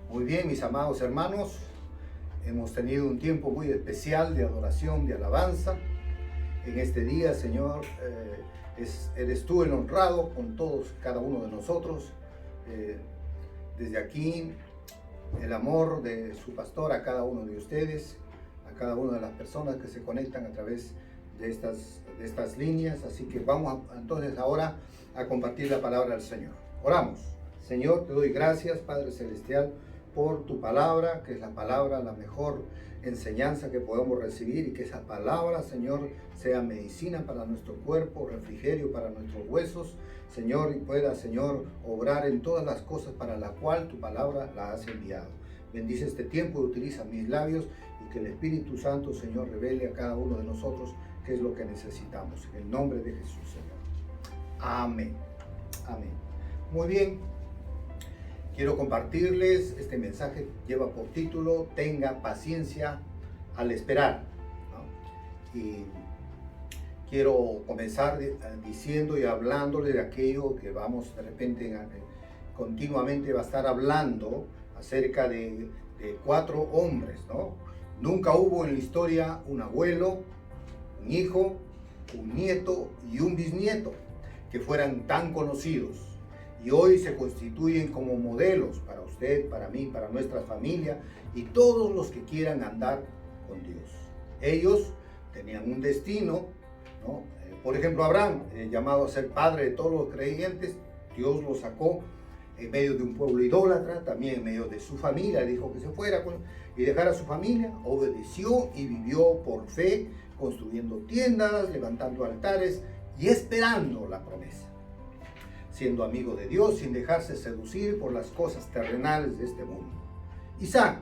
Muy bien, mis amados hermanos, hemos tenido un tiempo muy especial de adoración, de alabanza. En este día, Señor, eres tú el honrado con todos, cada uno de nosotros. Desde aquí, el amor de su pastor a cada uno de ustedes, a cada una de las personas que se conectan a través de estas líneas. Así que vamos entonces ahora a compartir la palabra del Señor. Oramos. Señor, te doy gracias, Padre Celestial, por tu palabra, que es la palabra, la mejor enseñanza que podemos recibir, y que esa palabra, Señor, sea medicina para nuestro cuerpo, refrigerio para nuestros huesos, Señor, y pueda, Señor, obrar en todas las cosas para la cual tu palabra la has enviado. Bendice este tiempo y utiliza mis labios, y que el Espíritu Santo, Señor, revele a cada uno de nosotros qué es lo que necesitamos. En el nombre de Jesús, Señor. Amén. Amén. Muy bien. Quiero compartirles este mensaje, lleva por título Tenga paciencia al esperar, ¿no? Y quiero comenzar diciendo y hablándole de aquello que vamos de repente continuamente va a estar hablando acerca de 4 hombres, ¿no? Nunca hubo en la historia un abuelo, un hijo, un nieto y un bisnieto que fueran tan conocidos. Y hoy se constituyen como modelos para usted, para mí, para nuestra familia y todos los que quieran andar con Dios. Ellos tenían un destino, ¿no? Por ejemplo, Abraham, llamado a ser padre de todos los creyentes, Dios lo sacó en medio de un pueblo idólatra, también en medio de su familia, dijo que se fuera y dejara a su familia, obedeció y vivió por fe, construyendo tiendas, levantando altares y esperando la promesa, siendo amigo de Dios sin dejarse seducir por las cosas terrenales de este mundo. Isaac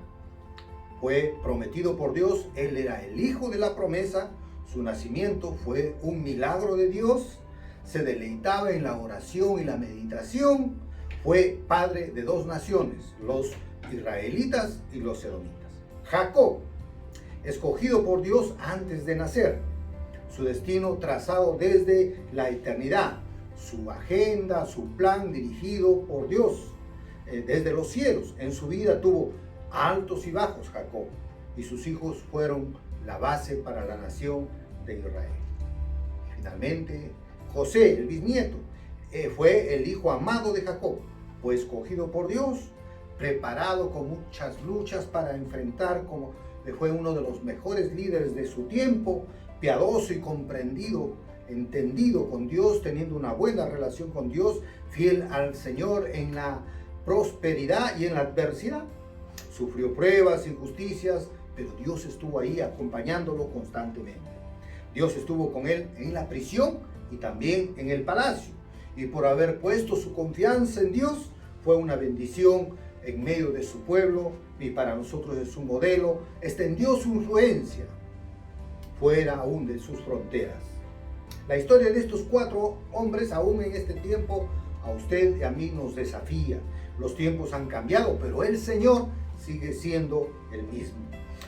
fue prometido por Dios, él era el hijo de la promesa, su nacimiento fue un milagro de Dios, se deleitaba en la oración y la meditación, fue padre de 2 naciones, los israelitas y los edomitas. Jacob, escogido por Dios antes de nacer, su destino trazado desde la eternidad, su agenda, su plan dirigido por Dios desde los cielos. En su vida tuvo altos y bajos Jacob, y sus hijos fueron la base para la nación de Israel. Finalmente, José, el bisnieto, fue el hijo amado de Jacob, fue escogido por Dios, preparado con muchas luchas para enfrentar, como fue uno de los mejores líderes de su tiempo, piadoso y entendido con Dios, teniendo una buena relación con Dios, fiel al Señor en la prosperidad y en la adversidad. Sufrió pruebas, injusticias, pero Dios estuvo ahí acompañándolo constantemente. Dios estuvo con él en la prisión y también en el palacio. Y por haber puesto su confianza en Dios, fue una bendición en medio de su pueblo, y para nosotros es un modelo. Extendió su influencia fuera aún de sus fronteras. La historia de estos 4 hombres, aún en este tiempo, a usted y a mí nos desafía. Los tiempos han cambiado, pero el Señor sigue siendo el mismo.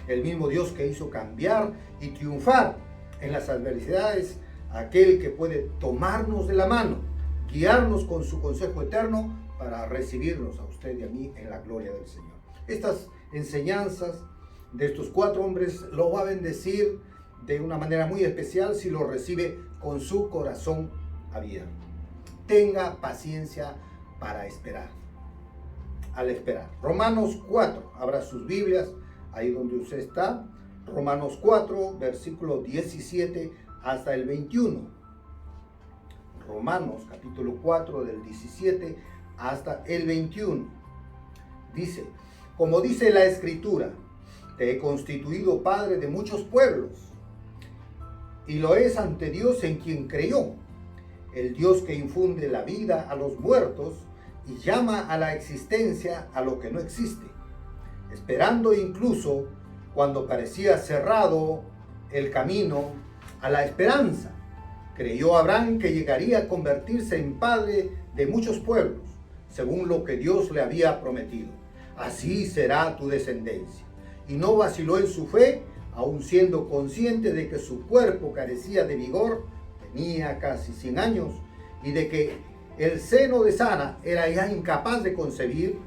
El mismo Dios que hizo cambiar y triunfar en las adversidades, aquel que puede tomarnos de la mano, guiarnos con su consejo eterno para recibirnos a usted y a mí en la gloria del Señor. Estas enseñanzas de estos 4 hombres lo va a bendecir de una manera muy especial si lo recibe con su corazón abierto. Tenga paciencia para esperar. Al esperar. Romanos 4, abra sus Biblias ahí donde usted está. Romanos 4, versículo 17 hasta el 21. Romanos capítulo 4 del 17 hasta el 21. Dice, como dice la Escritura, te he constituido padre de muchos pueblos, y lo es ante Dios en quien creyó, el Dios que infunde la vida a los muertos y llama a la existencia a lo que no existe, esperando incluso cuando parecía cerrado el camino a la esperanza. Creyó Abraham que llegaría a convertirse en padre de muchos pueblos, según lo que Dios le había prometido. Así será tu descendencia. Y no vaciló en su fe, aun siendo consciente de que su cuerpo carecía de vigor, tenía casi 100 años, y de que el seno de Sara era ya incapaz de concebir,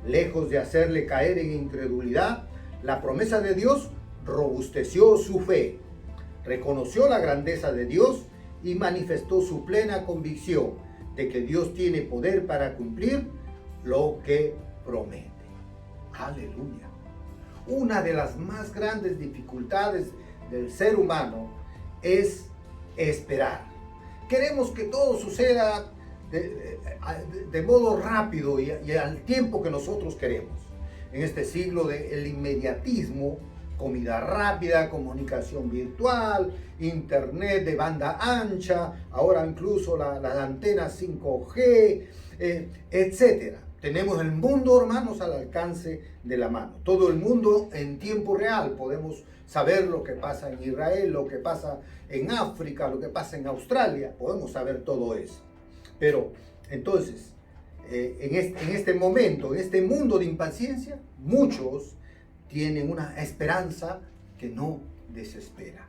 Lejos de hacerle caer en incredulidad, la promesa de Dios robusteció su fe, reconoció la grandeza de Dios y manifestó su plena convicción de que Dios tiene poder para cumplir lo que promete. Aleluya. Una de las más grandes dificultades del ser humano es esperar. Queremos que todo suceda de modo rápido y al tiempo que nosotros queremos. En este siglo del inmediatismo, comida rápida, comunicación virtual, internet de banda ancha, ahora incluso las antenas 5G, etcétera. Tenemos el mundo, hermanos, al alcance de la mano. Todo el mundo en tiempo real. Podemos saber lo que pasa en Israel, lo que pasa en África, lo que pasa en Australia. Podemos saber todo eso. Pero entonces, en este momento, en este mundo de impaciencia, muchos tienen una esperanza que no desespera.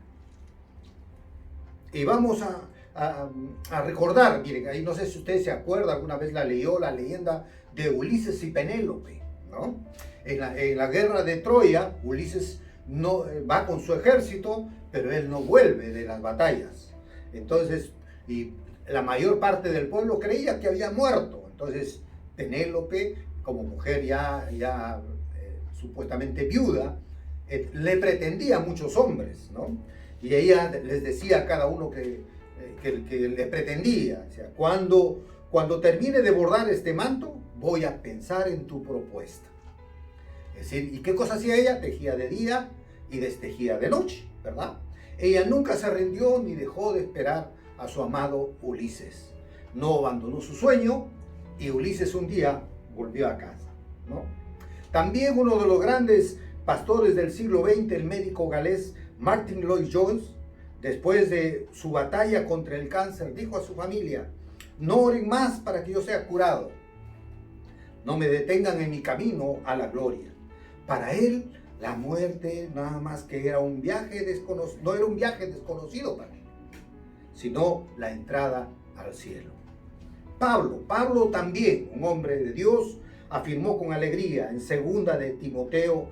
Y vamos a recordar, miren, ahí no sé si usted se acuerda, alguna vez la leyó, la leyenda de Ulises y Penélope, ¿no? En la guerra de Troya, Ulises no va con su ejército, pero él no vuelve de las batallas. Entonces, y la mayor parte del pueblo creía que había muerto. Entonces, Penélope, como mujer ya supuestamente viuda, le pretendía a muchos hombres, ¿no? Y ella les decía a cada uno que le pretendía, o sea, cuando termine de bordar este manto, voy a pensar en tu propuesta. Es decir, ¿y qué cosa hacía ella? Tejía de día y destejía de noche, ¿verdad? Ella nunca se rindió ni dejó de esperar a su amado Ulises. No abandonó su sueño y Ulises un día volvió a casa, ¿no? También uno de los grandes pastores del siglo XX, el médico galés Martyn Lloyd-Jones, después de su batalla contra el cáncer, dijo a su familia: no oren más para que yo sea curado. No me detengan en mi camino a la gloria. Para él, la muerte nada más que era un viaje desconocido, no era un viaje desconocido para él, sino la entrada al cielo. Pablo también, un hombre de Dios, afirmó con alegría en 2 de Timoteo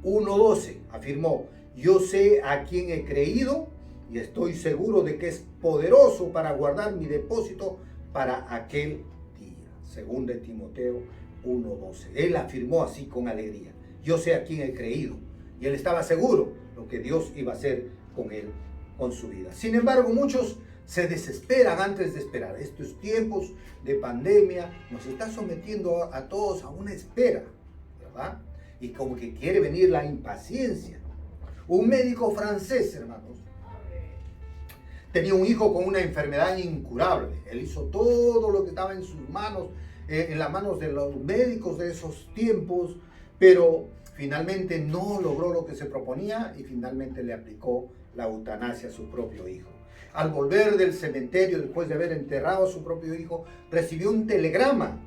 1:12, afirmó: yo sé a quién he creído y estoy seguro de que es poderoso para guardar mi depósito para aquel día. 2 de Timoteo 1:12. Él afirmó así con alegría: yo sé a quién he creído. Y él estaba seguro lo que Dios iba a hacer con él, con su vida. Sin embargo, muchos se desesperan antes de esperar. Estos tiempos de pandemia nos está sometiendo a todos a una espera, ¿verdad? Y como que quiere venir la impaciencia. Un médico francés, hermanos, tenía un hijo con una enfermedad incurable. Él hizo todo lo que estaba en sus manos, en las manos de los médicos de esos tiempos, pero finalmente no logró lo que se proponía y finalmente le aplicó la eutanasia a su propio hijo. Al volver del cementerio, después de haber enterrado a su propio hijo, recibió un telegrama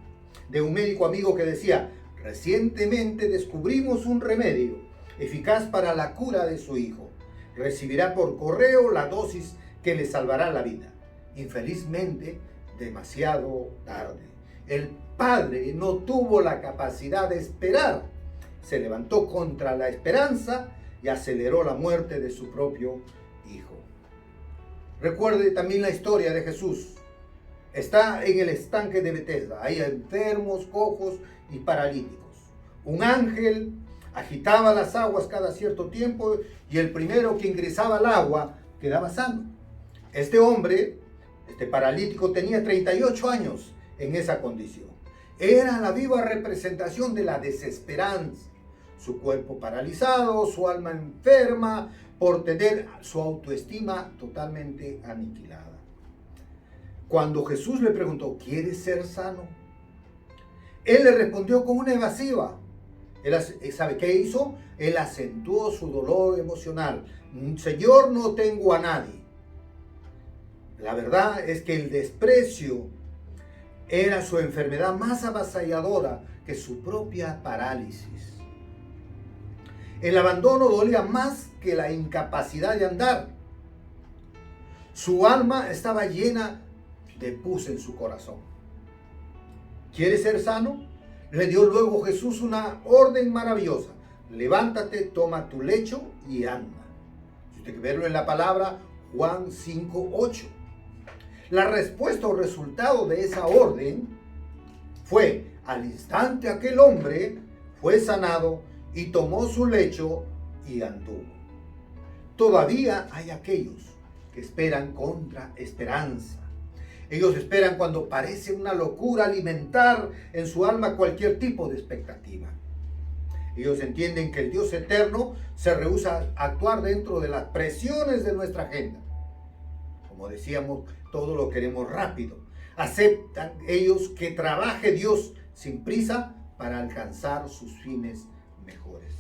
de un médico amigo que decía: recientemente descubrimos un remedio eficaz para la cura de su hijo. Recibirá por correo la dosis que le salvará la vida. Infelizmente, demasiado tarde. El padre no tuvo la capacidad de esperar. Se levantó contra la esperanza y aceleró la muerte de su propio hijo. Recuerde también la historia de Jesús. Está en el estanque de Betesda. Hay enfermos, cojos y paralíticos. Un ángel agitaba las aguas cada cierto tiempo y el primero que ingresaba al agua quedaba sano. Este hombre, este paralítico, tenía 38 años en esa condición. Era la viva representación de la desesperanza. Su cuerpo paralizado, su alma enferma por tener su autoestima totalmente aniquilada. Cuando Jesús le preguntó: ¿quieres ser sano? Él le respondió con una evasiva. ¿Sabe qué hizo? Él acentuó su dolor emocional. Señor, no tengo a nadie. La verdad es que el desprecio era su enfermedad más avasalladora que su propia parálisis. El abandono dolía más que la incapacidad de andar. Su alma estaba llena de pus en su corazón. ¿Quiere ser sano? Le dio luego Jesús una orden maravillosa. Levántate, toma tu lecho y anda. Si usted quiere verlo en la palabra, Juan 5:8. La respuesta o resultado de esa orden fue, al instante aquel hombre fue sanado y tomó su lecho y anduvo. Todavía hay aquellos que esperan contra esperanza. Ellos esperan cuando parece una locura alimentar en su alma cualquier tipo de expectativa. Ellos entienden que el Dios eterno se rehúsa a actuar dentro de las presiones de nuestra agenda. Como decíamos, todo lo queremos rápido. Aceptan ellos que trabaje Dios sin prisa para alcanzar sus fines mejores.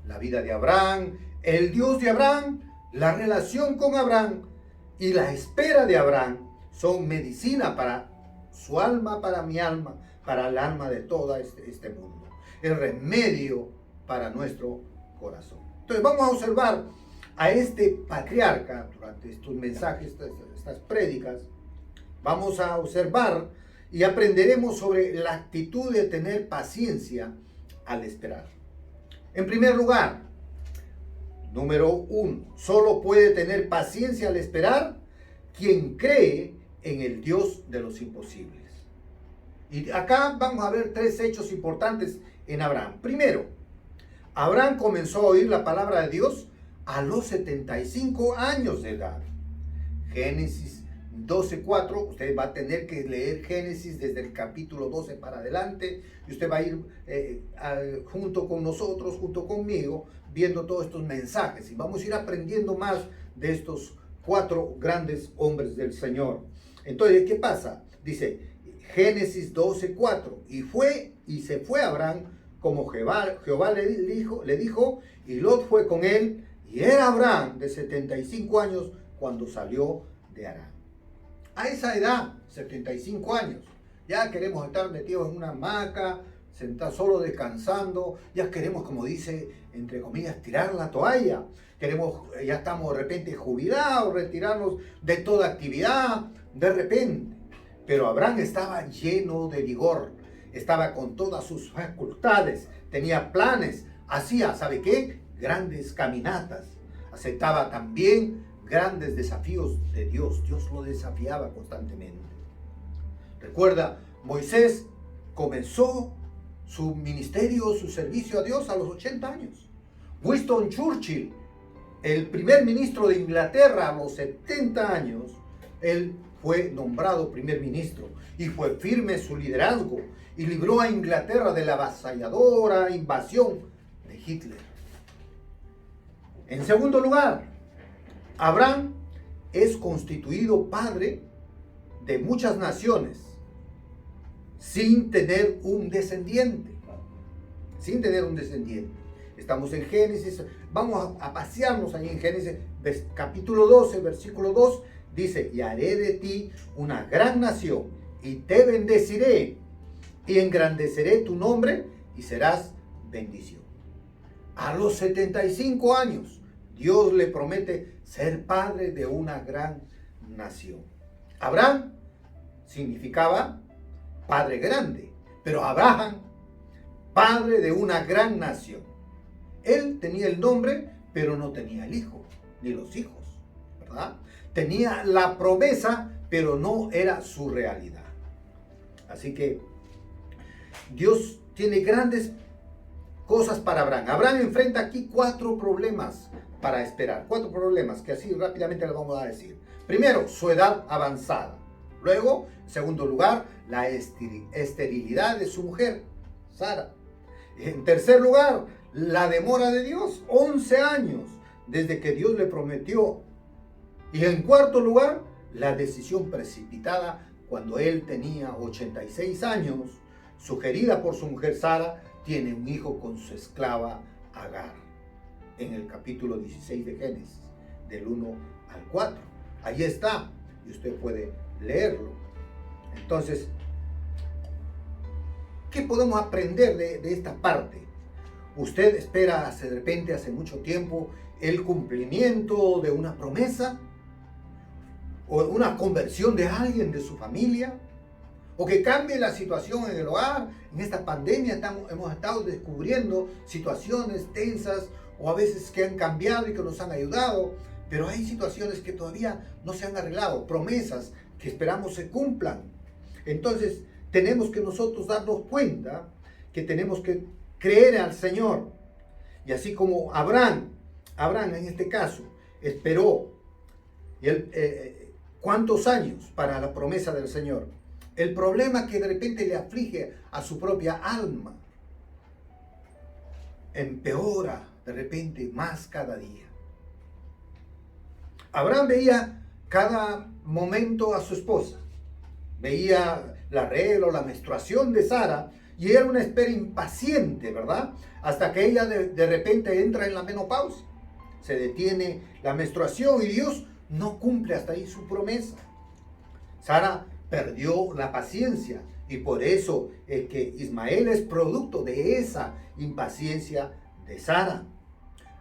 La vida de Abraham, el Dios de Abraham, la relación con Abraham y la espera de Abraham son medicina para su alma, para mi alma, para el alma de todo este mundo. El remedio para nuestro corazón. Entonces vamos a observar a este patriarca durante estos mensajes, estas prédicas. Vamos a observar y aprenderemos sobre la actitud de tener paciencia al esperar. En primer lugar, número 1, solo puede tener paciencia al esperar quien cree en el Dios de los imposibles. Y acá vamos a ver 3 hechos importantes en Abraham. Primero, Abraham comenzó a oír la palabra de Dios a los 75 años de edad. Génesis 12:4, usted va a tener que leer Génesis desde el capítulo 12 para adelante, y usted va a ir junto con nosotros, junto conmigo, viendo todos estos mensajes, y vamos a ir aprendiendo más de estos 4 grandes hombres del Señor. Entonces, ¿qué pasa? Dice Génesis 12:4, y se fue Abraham como Jehová le dijo, y Lot fue con él, y era Abraham de 75 años cuando salió de Harán. A esa edad, 75 años, ya queremos estar metidos en una hamaca, sentados solo descansando, ya queremos, como dice, entre comillas, tirar la toalla. Ya estamos de repente jubilados, retirarnos de toda actividad, de repente. Pero Abraham estaba lleno de vigor, estaba con todas sus facultades, tenía planes, hacía, ¿sabe qué? Grandes caminatas, aceptaba también grandes desafíos de Dios. Dios lo desafiaba constantemente. Recuerda, Moisés comenzó su ministerio, su servicio a Dios a los 80 años. Winston Churchill, el primer ministro de Inglaterra, a los 70 años, él fue nombrado primer ministro y fue firme su liderazgo y libró a Inglaterra de la avasalladora invasión de Hitler. En segundo lugar, Abraham es constituido padre de muchas naciones sin tener un descendiente. Sin tener un descendiente. Estamos en Génesis, vamos a pasearnos ahí en Génesis, capítulo 12, versículo 2, dice, y haré de ti una gran nación, y te bendeciré, y engrandeceré tu nombre, y serás bendición. A los 75 años, Dios le promete ser padre de una gran nación. Abraham significaba padre grande, pero Abraham, padre de una gran nación. Él tenía el nombre, pero no tenía el hijo, ni los hijos, ¿verdad? Tenía la promesa, pero no era su realidad. Así que Dios tiene grandes cosas para Abraham. Abraham enfrenta aquí 4 problemas para esperar. 4 problemas que así rápidamente les vamos a decir. Primero, su edad avanzada. Luego, en segundo lugar, la esterilidad de su mujer, Sara. En tercer lugar, la demora de Dios, 11 años desde que Dios le prometió. Y en cuarto lugar, la decisión precipitada cuando él tenía 86 años, sugerida por su mujer Sara, tiene un hijo con su esclava Agar. En el capítulo 16 de Génesis, del 1 al 4. Ahí está, y usted puede leerlo. Entonces, ¿qué podemos aprender de esta parte? ¿Usted espera de repente hace mucho tiempo el cumplimiento de una promesa? ¿O una conversión de alguien de su familia? o que cambie la situación en el hogar. En esta pandemia hemos estado descubriendo situaciones tensas o a veces que han cambiado y que nos han ayudado, pero hay situaciones que todavía no se han arreglado, promesas que esperamos se cumplan. Entonces tenemos que nosotros darnos cuenta que tenemos que creer al Señor. Y así como Abraham en este caso esperó ¿cuántos años para la promesa del Señor? El problema que de repente le aflige a su propia alma empeora de repente más cada día. Abraham veía cada momento a su esposa, veía la regla o la menstruación de Sara y era una espera impaciente, ¿verdad? Hasta que ella de repente entra en la menopausia, se detiene la menstruación y Dios no cumple hasta ahí su promesa. Sara perdió la paciencia y por eso es que Ismael es producto de esa impaciencia de Sara,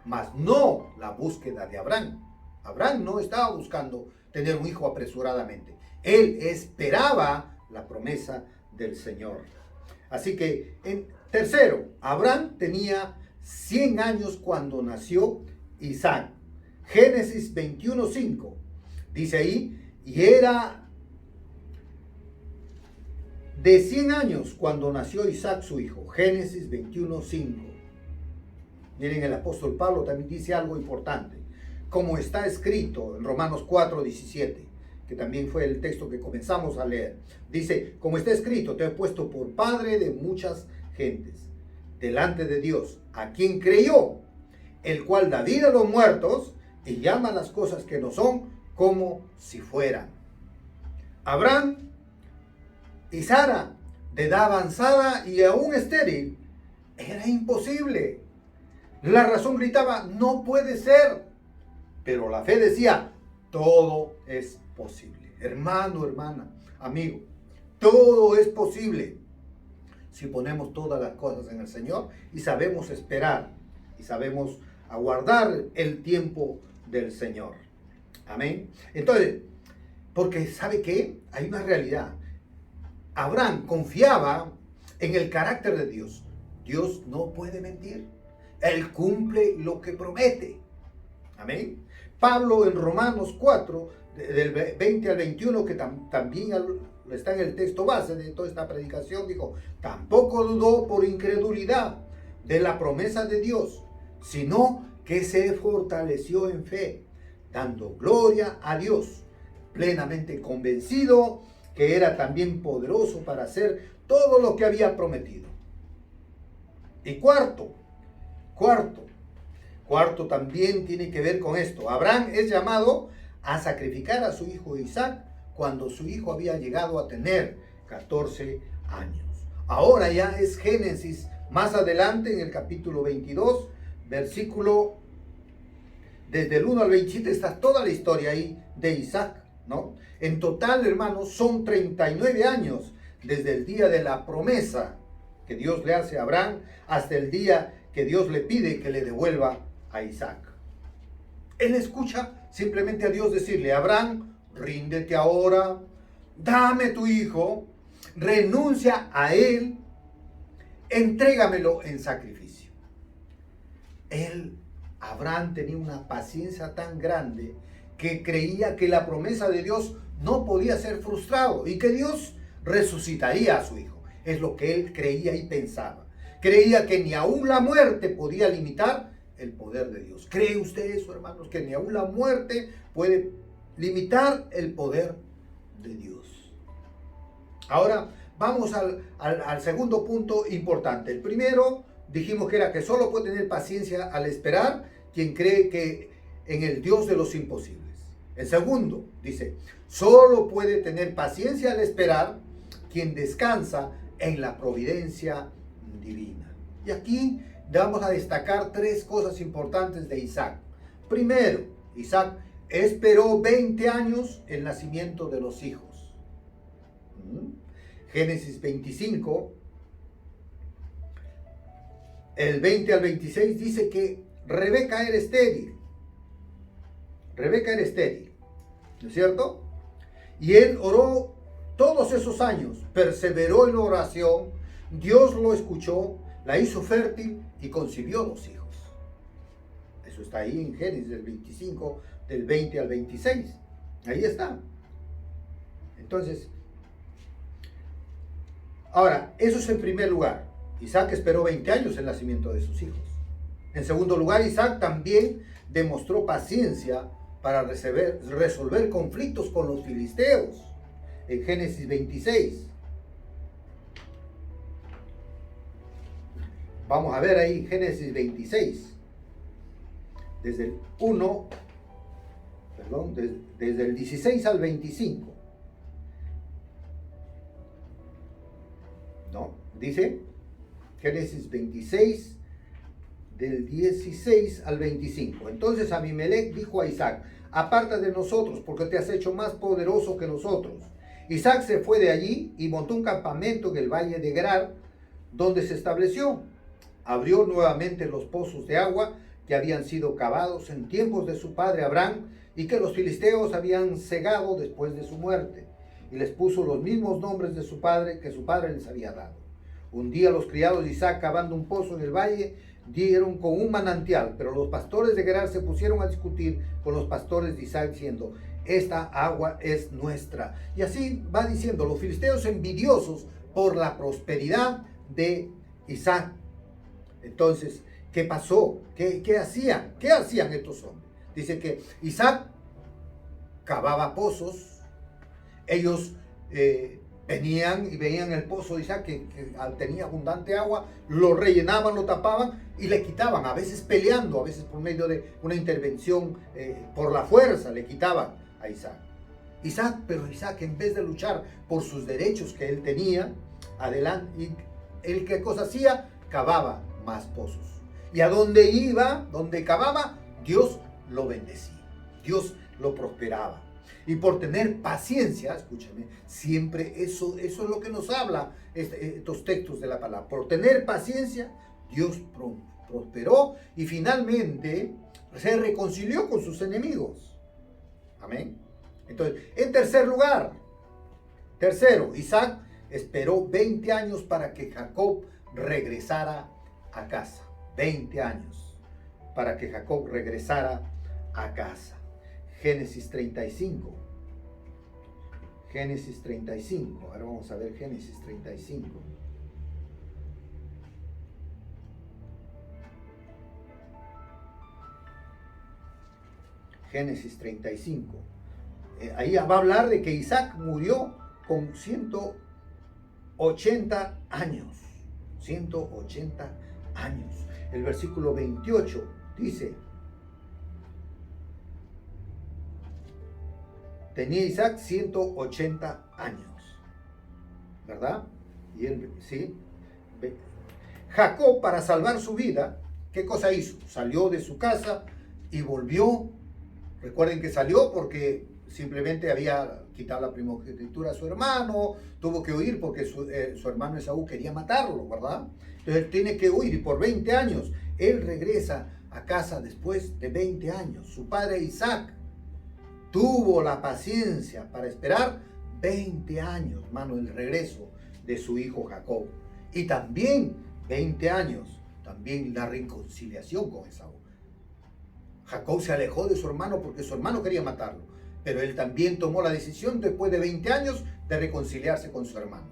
mas no la búsqueda de Abraham. Abraham no estaba buscando tener un hijo apresuradamente. Él esperaba la promesa del Señor. Así que, tercero, Abraham tenía 100 años cuando nació Isaac. Génesis 21:5. Dice ahí, y era de 100 años cuando nació Isaac su hijo. Génesis 21:5. Miren, el apóstol Pablo también dice algo importante. Como está escrito en Romanos 4:17, que también fue el texto que comenzamos a leer. Dice, como está escrito, te he puesto por padre de muchas gentes, delante de Dios, a quien creyó, el cual da vida a los muertos y llama las cosas que no son como si fueran. Abraham y Sara, de edad avanzada y aún estéril, era imposible. La razón gritaba, no puede ser. Pero la fe decía, todo es posible. Hermano, hermana, amigo, todo es posible si ponemos todas las cosas en el Señor y sabemos esperar y sabemos aguardar el tiempo del Señor. Amén. Entonces, porque ¿sabe qué? Hay una realidad. Abraham confiaba en el carácter de Dios. Dios no puede mentir. Él cumple lo que promete. Amén. Pablo en Romanos 4, del 20 al 21, que también está en el texto base de toda esta predicación, dijo, tampoco dudó por incredulidad de la promesa de Dios, sino que se fortaleció en fe, dando gloria a Dios, plenamente convencido que era también poderoso para hacer todo lo que había prometido. Y cuarto también tiene que ver con esto. Abraham es llamado a sacrificar a su hijo Isaac cuando su hijo había llegado a tener 14 años. Ahora ya es Génesis, más adelante en el capítulo 22, versículo desde el 1 al 27 está toda la historia ahí de Isaac, ¿no? En total, hermanos, son 39 años desde el día de la promesa que Dios le hace a Abraham hasta el día que Dios le pide que le devuelva a Isaac. Él escucha simplemente a Dios decirle, Abraham, ríndete ahora, dame tu hijo, renuncia a él, entrégamelo en sacrificio. Abraham tenía una paciencia tan grande que creía que la promesa de Dios no podía ser frustrado y que Dios resucitaría a su hijo. Es lo que él creía y pensaba. Creía que ni aún la muerte podía limitar el poder de Dios. ¿Cree usted eso, hermanos? Que ni aún la muerte puede limitar el poder de Dios. Ahora vamos al segundo punto importante. El primero dijimos que era que solo puede tener paciencia al esperar quien cree que en el Dios de los imposibles. El segundo dice, solo puede tener paciencia al esperar quien descansa en la providencia divina. Y aquí vamos a destacar tres cosas importantes de Isaac. Primero, Isaac esperó 20 años el nacimiento de los hijos. Génesis 25, el 20 al 26 dice que Rebeca era estéril. ¿No es cierto? Y él oró todos esos años perseveró en la oración, Dios lo escuchó, la hizo fértil y concibió 2 hijos. Eso está ahí en Génesis del 25, del 20 al 26. Ahí está. Entonces, ahora, eso es en primer lugar. Isaac esperó 20 años el nacimiento de sus hijos. En segundo lugar, Isaac también demostró paciencia para resolver conflictos con los filisteos. En Génesis 26. Vamos a ver ahí Génesis 26. Desde el 1, perdón, desde el 16 al 25. ¿No? Dice Génesis 26, del 16 al 25. Entonces Abimelech dijo a Isaac: aparta de nosotros, porque te has hecho más poderoso que nosotros. Isaac se fue de allí y montó un campamento en el valle de Gerar, donde se estableció. Abrió nuevamente los pozos de agua que habían sido cavados en tiempos de su padre Abraham y que los filisteos habían cegado después de su muerte, y les puso los mismos nombres de su padre que su padre les había dado. Un día los criados de Isaac, cavando un pozo en el valle, dieron con un manantial, pero los pastores de Gerar se pusieron a discutir con los pastores de Isaac diciendo: esta agua es nuestra. Y así va diciendo, los filisteos envidiosos por la prosperidad de Isaac. Entonces, ¿qué pasó? ¿Qué hacían? ¿Qué hacían estos hombres? Dice que Isaac cavaba pozos. Ellos venían y veían el pozo de Isaac que tenía abundante agua, lo rellenaban, lo tapaban y le quitaban, a veces peleando, a veces por medio de una intervención por la fuerza, le quitaban a Isaac. Pero Isaac, en vez de luchar por sus derechos que él tenía, adelante, y él, ¿qué cosa hacía? Cavaba más pozos. Y a donde iba, donde cavaba, Dios lo bendecía, Dios lo prosperaba. Y por tener paciencia, escúchame, siempre eso es lo que nos habla estos textos de la palabra. Por tener paciencia, Dios prosperó y finalmente se reconcilió con sus enemigos. Amén. Entonces, en tercero, Isaac esperó 20 años para que Jacob regresara a casa. 20 años para que Jacob regresara a casa. Génesis 35. Génesis 35. Ahora vamos a ver Génesis 35. Génesis 35. Ahí va a hablar de que Isaac murió con 180 años. 180 años. El versículo 28 dice: tenía Isaac 180 años, ¿verdad? Y él, sí. Jacob, para salvar su vida, ¿qué cosa hizo? Salió de su casa y volvió. Recuerden que salió porque simplemente había quitado la primogenitura a su hermano, tuvo que huir porque su hermano Esaú quería matarlo, ¿verdad? Entonces él tiene que huir y por 20 años él regresa a casa después de 20 años. Su padre Isaac tuvo la paciencia para esperar 20 años, hermano, el regreso de su hijo Jacob. Y también 20 años, también la reconciliación con Esaú. Jacob se alejó de su hermano porque su hermano quería matarlo, pero él también tomó la decisión después de 20 años de reconciliarse con su hermano.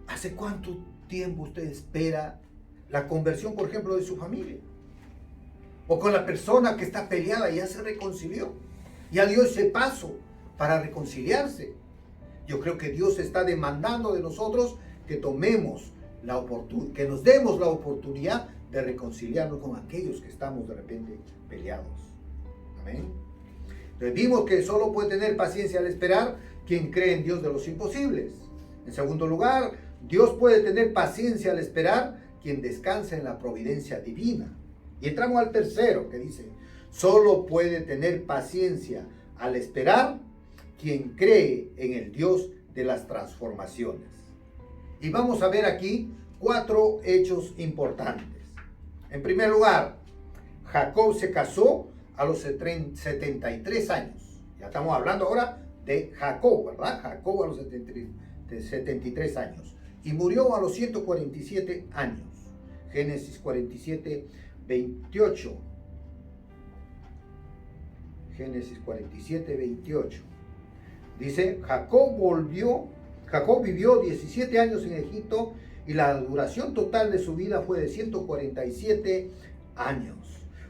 ¿Hace cuánto tiempo usted espera la conversión, por ejemplo, de su familia? O con la persona que está peleada y ya se reconcilió, ya dio ese paso para reconciliarse. Yo creo que Dios está demandando de nosotros que tomemos la oportunidad, que nos demos la oportunidad de reconciliarnos con aquellos que estamos de repente peleados. Amén. Entonces vimos que solo puede tener paciencia al esperar quien cree en Dios de los imposibles. En segundo lugar, Dios puede tener paciencia al esperar quien descansa en la providencia divina. Y entramos al tercero, que dice: solo puede tener paciencia al esperar quien cree en el Dios de las transformaciones. Y vamos a ver aquí 4 hechos importantes. En primer lugar, Jacob se casó a los 73 años. Ya estamos hablando ahora de Jacob, ¿verdad? Jacob a los 73 años. Y murió a los 147 años. Génesis 47, 28. Génesis 47, 28. Dice, Jacob vivió 17 años en Egipto y la duración total de su vida fue de 147 años.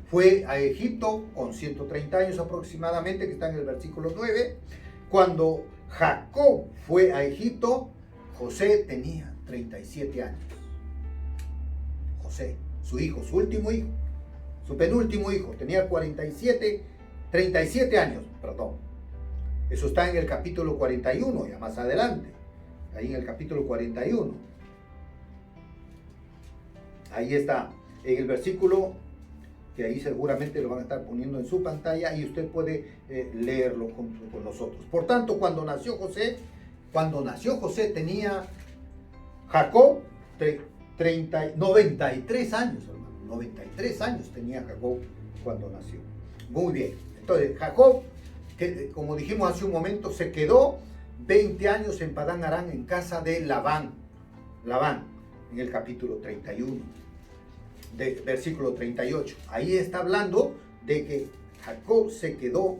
Fue a Egipto con 130 años aproximadamente, que está en el versículo 9. Cuando Jacob fue a Egipto, José tenía 37 años. José, su hijo, su último hijo, su penúltimo hijo, tenía 37 años, perdón. Eso está en el capítulo 41, ya más adelante. Ahí en el capítulo 41. Ahí está, en el versículo, que ahí seguramente lo van a estar poniendo en su pantalla y usted puede leerlo con nosotros. Por tanto, cuando nació José tenía Jacob 93 años, hermano. 93 años tenía Jacob cuando nació. Muy bien. Entonces, Jacob, que como dijimos hace un momento, se quedó 20 años en Padán Aram en casa de Labán, en el capítulo 31, versículo 38. Ahí está hablando de que Jacob se quedó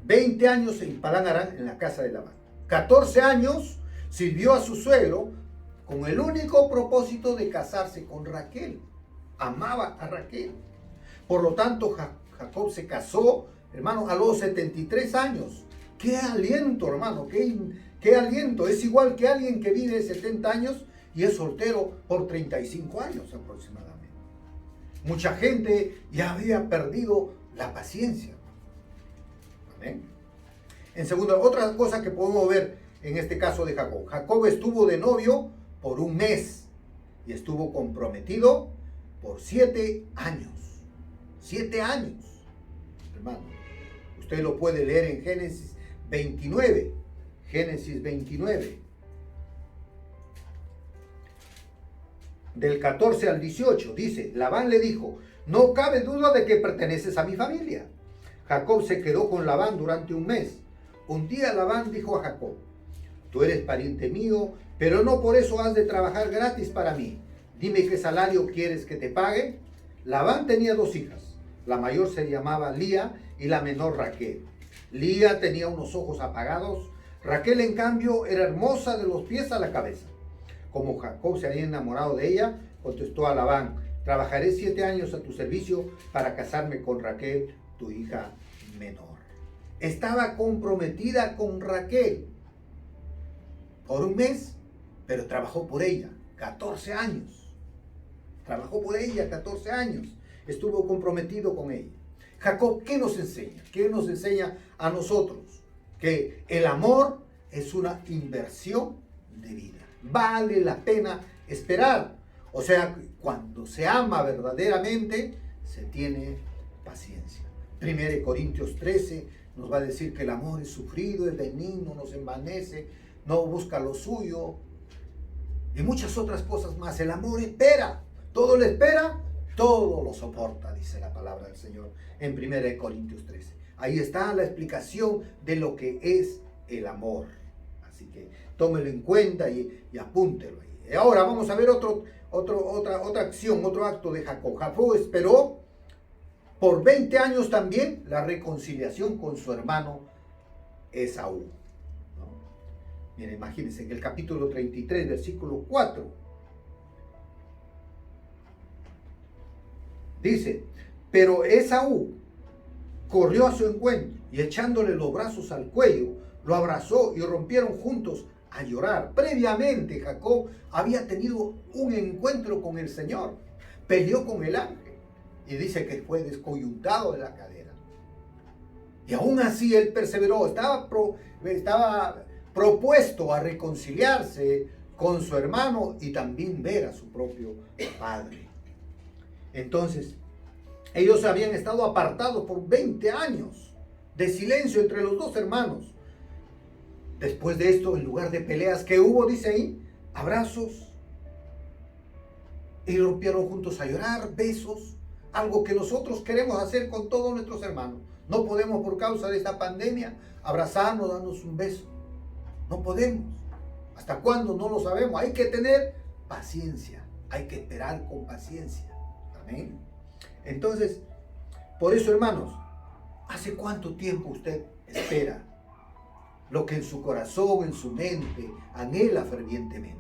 20 años en Padán Aram en la casa de Labán. 14 años sirvió a su suegro con el único propósito de casarse con Raquel. Amaba a Raquel. Por lo tanto, Jacob se casó, hermano, a los 73 años. ¡Qué aliento, hermano! ¡Qué aliento! Es igual que alguien que vive 70 años y es soltero por 35 años aproximadamente. Mucha gente ya había perdido la paciencia. Amén. En segundo, otra cosa que podemos ver en este caso de Jacob. Jacob estuvo de novio por un mes y estuvo comprometido por 7 años. 7 años, hermano. Usted lo puede leer en Génesis 29. Génesis 29. Del 14 al 18 dice, Labán le dijo, no cabe duda de que perteneces a mi familia. Jacob se quedó con Labán durante un mes. Un día Labán dijo a Jacob, tú eres pariente mío, pero no por eso has de trabajar gratis para mí. Dime qué salario quieres que te pague. Labán tenía 2 hijas. La mayor se llamaba Lía y la menor Raquel. Lía tenía unos ojos apagados. Raquel, en cambio, era hermosa de los pies a la cabeza. Como Jacob se había enamorado de ella, contestó a Labán, trabajaré 7 años a tu servicio para casarme con Raquel, tu hija menor. Estaba comprometida con Raquel por un mes, pero trabajó por ella 14 años. Trabajó por ella 14 años. Estuvo comprometido con ella. Jacob, ¿qué nos enseña? ¿Qué nos enseña a nosotros? Que el amor es una inversión de vida. Vale la pena esperar. O sea, cuando se ama verdaderamente, se tiene paciencia. 1 Corintios 13 nos va a decir que el amor es sufrido, es benigno, no se envanece, no busca lo suyo. Y muchas otras cosas más. El amor espera. Todo lo espera, todo lo soporta, dice la palabra del Señor en 1 Corintios 13. Ahí está la explicación de lo que es el amor. Así que tómelo en cuenta y apúntelo ahí. Ahora vamos a ver otra acción, otro acto de Jacob. Jacob esperó por 20 años también la reconciliación con su hermano Esaú. ¿No? Miren, imagínense en el capítulo 33, versículo 4. Dice, pero Esaú corrió a su encuentro y echándole los brazos al cuello, lo abrazó y rompieron juntos a llorar. Previamente Jacob había tenido un encuentro con el Señor, peleó con el ángel y dice que fue descoyuntado de la cadera. Y aún así él perseveró, estaba propuesto a reconciliarse con su hermano y también ver a su propio padre. Entonces, ellos habían estado apartados por 20 años de silencio entre los dos hermanos. Después de esto, en lugar de peleas que hubo, dice ahí, abrazos, y rompieron juntos a llorar, besos, algo que nosotros queremos hacer con todos nuestros hermanos. No podemos por causa de esta pandemia abrazarnos, darnos un beso. No podemos. ¿Hasta cuándo? No lo sabemos. Hay que tener paciencia. Hay que esperar con paciencia. Amén. Entonces, por eso, hermanos, ¿hace cuánto tiempo usted espera lo que en su corazón, en su mente, anhela fervientemente?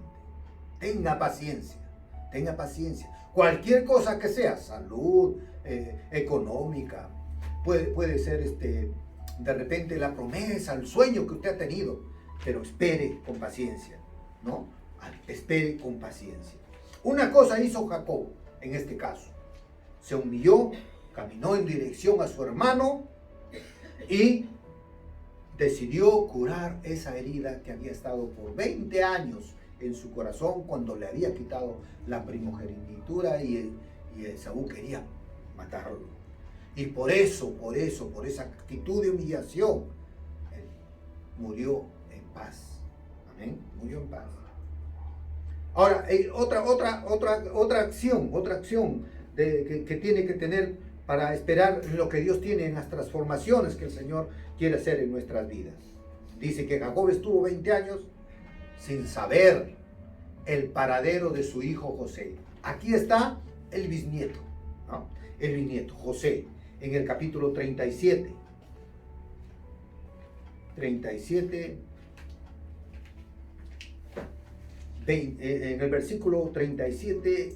Tenga paciencia. Tenga paciencia. Cualquier cosa que sea, salud, económica, puede ser de repente la promesa, el sueño que usted ha tenido, pero espere con paciencia, ¿no? Espere con paciencia. Una cosa hizo Jacob en este caso. Se humilló, caminó en dirección a su hermano y decidió curar esa herida que había estado por 20 años en su corazón cuando le había quitado la primogenitura y Esaú quería matarlo. Y por esa actitud de humillación, él murió en paz. Amén. Murió en paz. Ahora, otra acción que tiene que tener para esperar lo que Dios tiene en las transformaciones que el Señor quiere hacer en nuestras vidas. Dice que Jacob estuvo 20 años sin saber el paradero de su hijo José. Aquí está el bisnieto, ¿no? El bisnieto, José, en el capítulo 37. 20, en el versículo 37,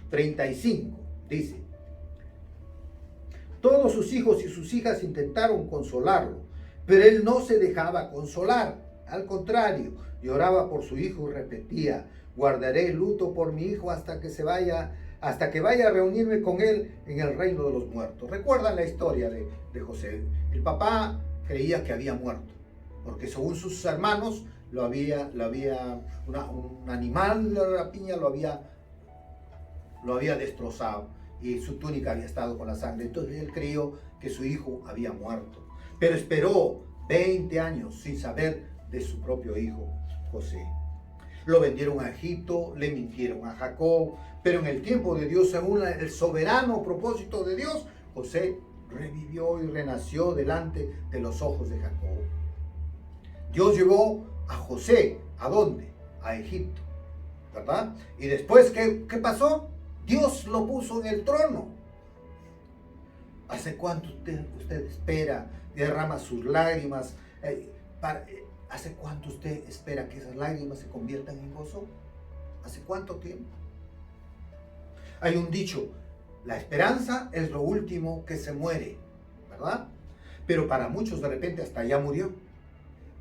35, dice: todos sus hijos y sus hijas intentaron consolarlo, pero él no se dejaba consolar. Al contrario, lloraba por su hijo y repetía: guardaré el luto por mi hijo hasta que vaya a reunirme con él en el reino de los muertos. ¿Recuerdan la historia de José? El papá creía que había muerto, porque según sus hermanos, un animal de la rapiña lo había destrozado y su túnica había estado con la sangre. Entonces él creyó que su hijo había muerto, pero esperó 20 años sin saber de su propio hijo José. Lo vendieron a Egipto, le mintieron a Jacob, pero en el tiempo de Dios, según el soberano propósito de Dios, José revivió y renació delante de los ojos de Jacob. Dios llevó a José, ¿a dónde? A Egipto, ¿verdad? Y después, ¿qué pasó? Dios lo puso en el trono. ¿Hace cuánto usted espera, derrama sus lágrimas? ¿Hace cuánto usted espera que esas lágrimas se conviertan en gozo? ¿Hace cuánto tiempo? Hay un dicho: la esperanza es lo último que se muere, ¿verdad? Pero para muchos de repente hasta ya murió.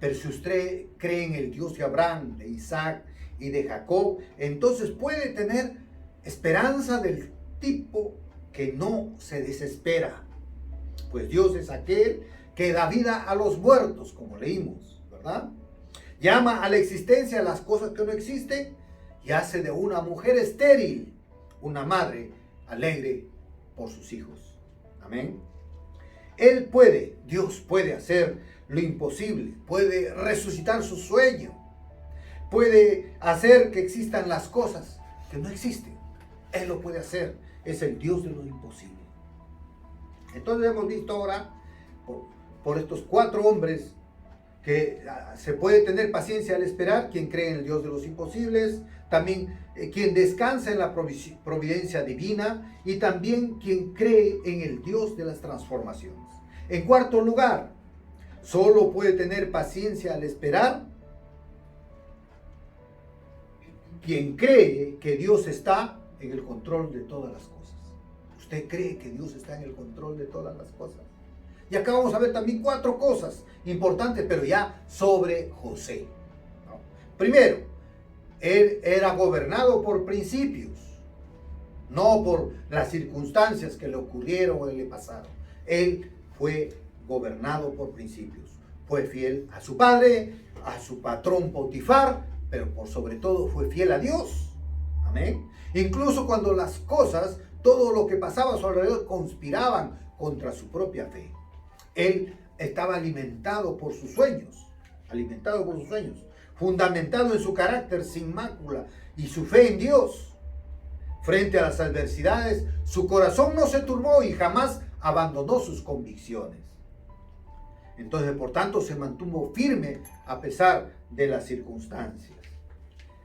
Pero si usted cree en el Dios de Abraham, de Isaac y de Jacob, entonces puede tener esperanza del tipo que no se desespera. Pues Dios es aquel que da vida a los muertos, como leímos, ¿verdad? Llama a la existencia las cosas que no existen y hace de una mujer estéril una madre alegre por sus hijos. Amén. Dios puede hacer lo imposible, puede resucitar su sueño, puede hacer que existan las cosas que no existen. Él lo puede hacer, es el Dios de lo imposible. Entonces hemos visto ahora por estos 4 hombres que se puede tener paciencia al esperar, quien cree en el Dios de los imposibles, también quien descansa en la providencia divina y también quien cree en el Dios de las transformaciones. En cuarto lugar, solo puede tener paciencia al esperar quien cree que Dios está en el control de todas las cosas. ¿Usted cree que Dios está en el control de todas las cosas? Y acá vamos a ver también 4 cosas importantes, pero ya sobre José, ¿no? Primero, él era gobernado por principios, no por las circunstancias que le ocurrieron o le pasaron. Él fue gobernado por principios. Fue fiel a su padre, a su patrón Potifar, pero por sobre todo fue fiel a Dios. Amén. Incluso cuando las cosas, todo lo que pasaba a su alrededor, conspiraban contra su propia fe. Él estaba alimentado por sus sueños, fundamentado en su carácter sin mácula y su fe en Dios. Frente a las adversidades, su corazón no se turbó y jamás abandonó sus convicciones. Entonces, por tanto, se mantuvo firme a pesar de las circunstancias.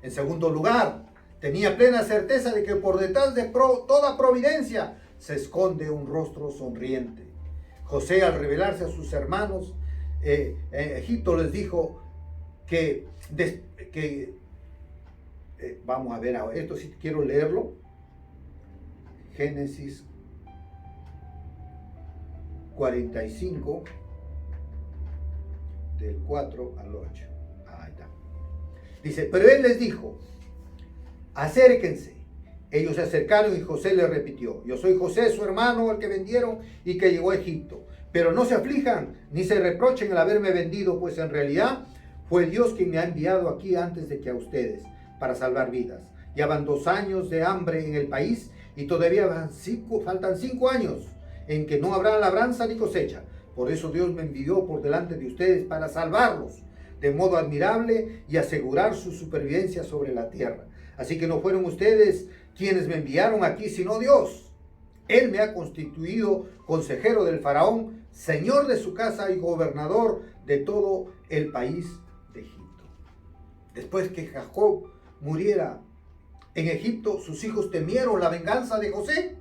En segundo lugar, tenía plena certeza de que por detrás de toda providencia se esconde un rostro sonriente. José, al revelarse a sus hermanos, en Egipto les dijo vamos a ver, esto sí quiero leerlo. Génesis 45, del 4 al 8. Ahí está. Dice, pero él les dijo, acérquense. Ellos se acercaron y José les repitió, yo soy José, su hermano, el que vendieron y que llegó a Egipto. Pero no se aflijan ni se reprochen el haberme vendido, pues en realidad fue Dios quien me ha enviado aquí antes de que a ustedes, para salvar vidas. Ya van 2 años de hambre en el país y todavía faltan 5 años en que no habrá labranza ni cosecha. Por eso Dios me envió por delante de ustedes para salvarlos de modo admirable y asegurar su supervivencia sobre la tierra. Así que no fueron ustedes quienes me enviaron aquí, sino Dios. Él me ha constituido consejero del faraón, señor de su casa y gobernador de todo el país de Egipto. Después que Jacob muriera en Egipto, sus hijos temieron la venganza de José.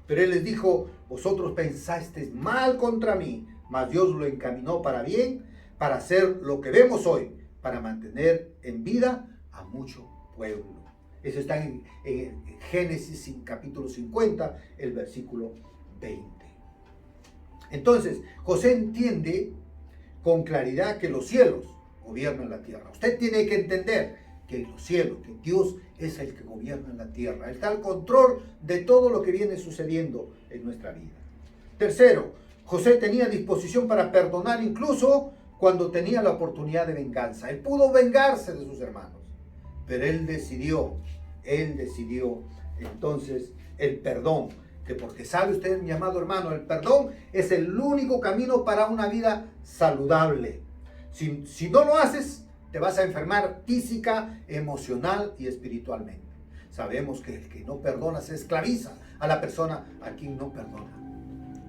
Pero él les dijo, vosotros pensasteis mal contra mí, mas Dios lo encaminó para bien, para hacer lo que vemos hoy, para mantener en vida a mucho pueblo. Eso está en Génesis capítulo 50, el versículo 20. Entonces, José entiende con claridad que los cielos gobiernan la tierra. Usted tiene que entender que los cielos, que Dios es el que gobierna la tierra. Él está al control de todo lo que viene sucediendo en nuestra vida. Tercero, José tenía disposición para perdonar incluso cuando tenía la oportunidad de venganza. Él pudo vengarse de sus hermanos, pero él decidió entonces el perdón. Que porque sabe usted, mi amado hermano, el perdón es el único camino para una vida saludable. Si no lo haces, te vas a enfermar física, emocional y espiritualmente. Sabemos que el que no perdona se esclaviza a la persona a quien no perdona.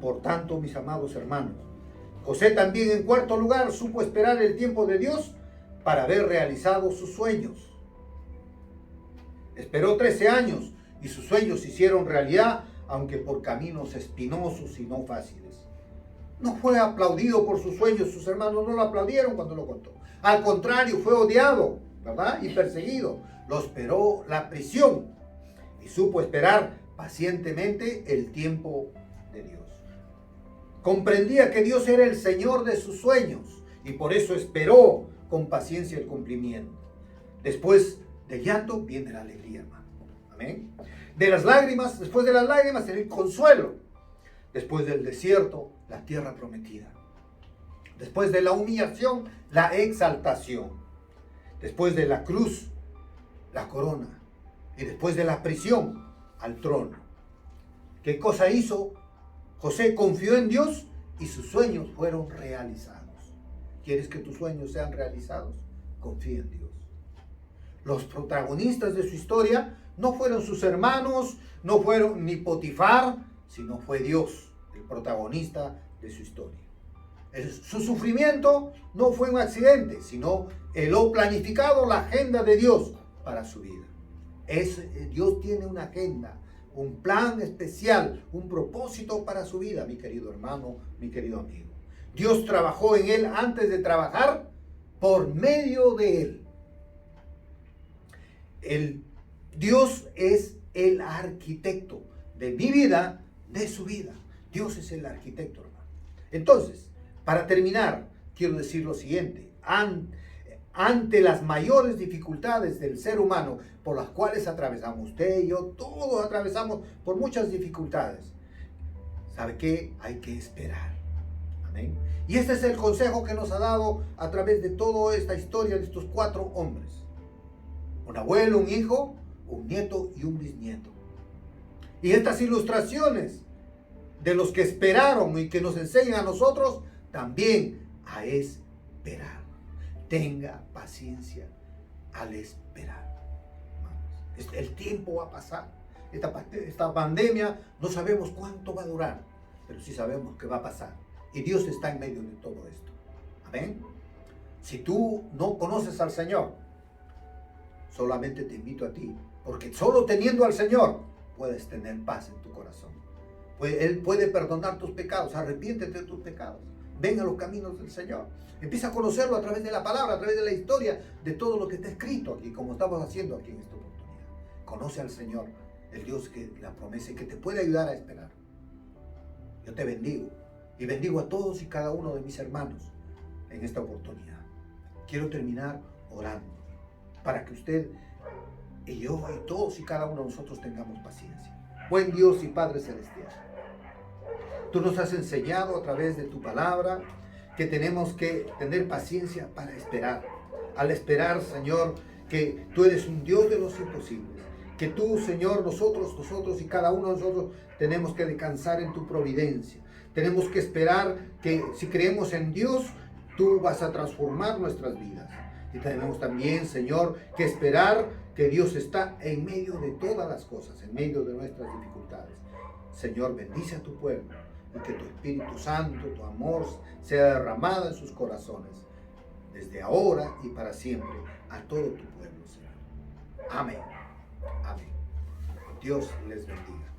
Por tanto, mis amados hermanos, José también en cuarto lugar supo esperar el tiempo de Dios para ver realizados sus sueños. Esperó 13 años y sus sueños se hicieron realidad, aunque por caminos espinosos y no fáciles. No fue aplaudido por sus sueños, sus hermanos no lo aplaudieron cuando lo contó. Al contrario, fue odiado, ¿verdad? Y perseguido. Lo esperó la prisión y supo esperar pacientemente el tiempo de Dios. Comprendía que Dios era el Señor de sus sueños y por eso esperó con paciencia el cumplimiento. Después del llanto viene la alegría, hermano. Amén. De las lágrimas, después de las lágrimas, el consuelo. Después del desierto, la tierra prometida. Después de la humillación, la exaltación. Después de la cruz, la corona. Y después de la prisión, al trono. ¿Qué cosa hizo? José confió en Dios y sus sueños fueron realizados. ¿Quieres que tus sueños sean realizados? Confía en Dios. Los protagonistas de su historia no fueron sus hermanos, no fueron ni Potifar, sino fue Dios, el protagonista de su historia. Su sufrimiento no fue un accidente, sino lo planificado, la agenda de Dios para su vida. Dios tiene una agenda, un plan especial, un propósito para su vida, mi querido hermano, mi querido amigo. Dios trabajó en él antes de trabajar por medio de él. Dios es el arquitecto de mi vida, de su vida. Dios es el arquitecto, hermano. Entonces, para terminar, quiero decir lo siguiente. Ante las mayores dificultades del ser humano por las cuales atravesamos, usted y yo, todos atravesamos por muchas dificultades. ¿Sabe qué? Hay que esperar. Amén. Y este es el consejo que nos ha dado a través de toda esta historia de estos 4 hombres. Un abuelo, un hijo, un nieto y un bisnieto. Y estas ilustraciones de los que esperaron y que nos enseñan a nosotros también a esperar. Tenga paciencia al esperar. El tiempo va a pasar. Esta pandemia no sabemos cuánto va a durar. pero sí sabemos que va a pasar. Y Dios está en medio de todo esto. Amén. Si tú no conoces al Señor, solamente te invito a ti, porque solo teniendo al Señor puedes tener paz en tu corazón. Él puede perdonar tus pecados. Arrepiéntete de tus pecados. Ven a los caminos del Señor. Empieza a conocerlo a través de la palabra, a través de la historia, de todo lo que está escrito aquí, como estamos haciendo aquí en esta oportunidad. Conoce al Señor, el Dios que la promesa y que te puede ayudar a esperar. Yo te bendigo y bendigo a todos y cada uno de mis hermanos en esta oportunidad. Quiero terminar orando para que usted y yo y todos y cada uno de nosotros tengamos paciencia. Buen Dios y Padre Celestial, tú nos has enseñado a través de tu palabra que tenemos que tener paciencia para esperar. Al esperar, Señor, que tú eres un Dios de los imposibles. Que tú, Señor, nosotros y cada uno de nosotros tenemos que descansar en tu providencia. Tenemos que esperar que si creemos en Dios, tú vas a transformar nuestras vidas. Y tenemos también, Señor, que esperar que Dios está en medio de todas las cosas, en medio de nuestras dificultades. Señor, bendice a tu pueblo y que tu Espíritu Santo, tu amor, sea derramado en sus corazones, desde ahora y para siempre, a todo tu pueblo, Señor. Amén. Amén. Dios les bendiga.